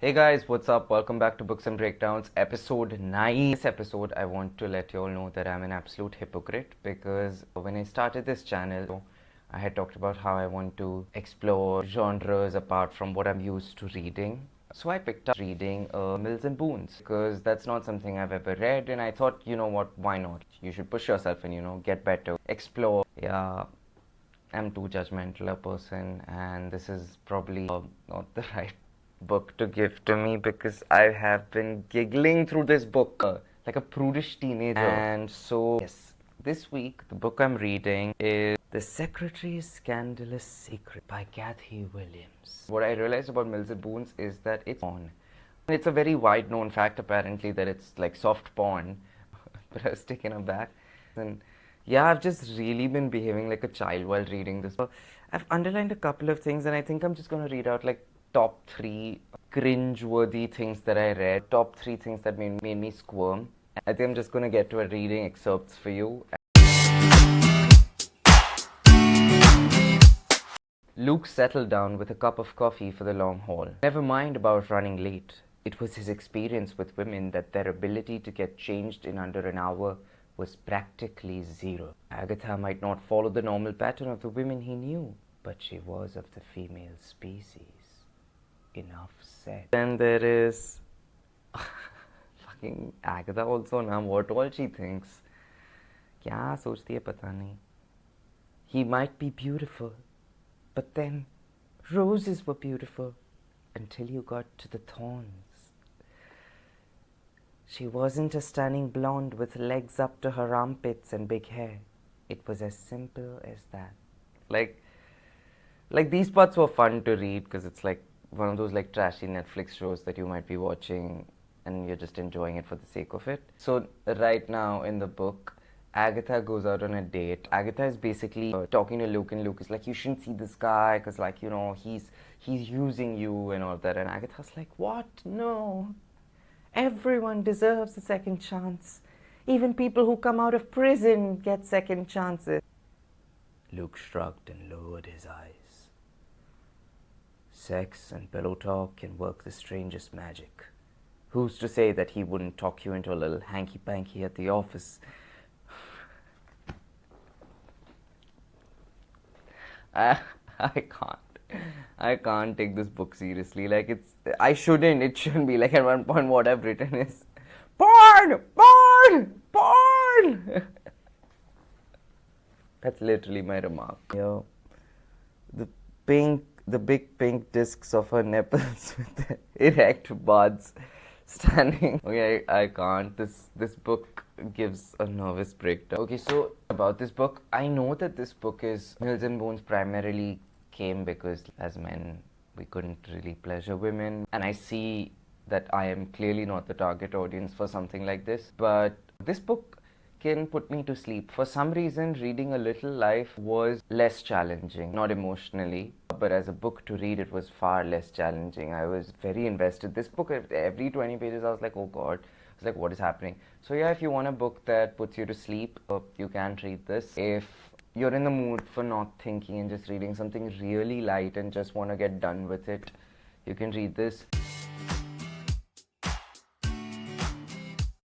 Hey guys, what's up? Welcome back to Books and Breakdowns, episode 9. This episode, I want to let you all know that I'm an absolute hypocrite because when I started this channel, I had talked about how I want to explore genres apart from what I'm used to reading. So I picked up reading Mills and Boons because that's not something I've ever read, and I thought, you know what, why not? You should push yourself and, get better, explore. Yeah, I'm too judgmental a person, and this is probably not the right book to give to me because I have been giggling through this book like a prudish teenager. And so, yes, this week the book I'm reading is The Secretary's Scandalous Secret by Kathy Williams. What I realized about Mills and Boons is that it's porn. It's a very wide known fact apparently that it's like soft porn, but I was taken aback. And yeah, I've just really been behaving like a child while reading this. I've underlined a couple of things, and I think I'm just going to read out like top 3 cringe-worthy things that I read, top 3 things that made me squirm. I think I'm just going to get to a reading excerpts for you. Luke settled down with a cup of coffee for the long haul. Never mind about running late. It was his experience with women that their ability to get changed in under an hour was practically zero. Agatha might not follow the normal pattern of the women he knew, but she was of the female species. Enough said. Then there is fucking Agatha also now. What all she thinks. क्या सोचती है पता नहीं. He might be beautiful, but then roses were beautiful until you got to the thorns. She wasn't a stunning blonde with legs up to her armpits and big hair. It was as simple as that. Like these parts were fun to read because it's like one of those like trashy Netflix shows that you might be watching and you're just enjoying it for the sake of it. So right now in the book, Agatha goes out on a date. Agatha is basically talking to Luke, and Luke is like, you shouldn't see this guy because like, he's using you and all that. And Agatha's like, what? No. Everyone deserves a second chance. Even people who come out of prison get second chances. Luke shrugged and lowered his eyes. Sex and pillow talk can work the strangest magic. Who's to say that he wouldn't talk you into a little hanky-panky at the office? I can't take this book seriously. Like it shouldn't be. Like at one point what I've written is porn! That's literally my remark. The big pink discs of her nipples with the erect buds standing. Okay, I can't. This book gives a nervous breakdown. Okay, so about this book, I know that this book is Mills and Boons primarily came because as men we couldn't really pleasure women, and I see that I am clearly not the target audience for something like this, but this book can put me to sleep. For some reason, reading A Little Life was less challenging, not emotionally, but as a book to read, it was far less challenging. I was very invested. This book, every 20 pages, I was like, oh God. I was like, what is happening? So yeah, if you want a book that puts you to sleep, you can read this. If you're in the mood for not thinking and just reading something really light and just want to get done with it, you can read this.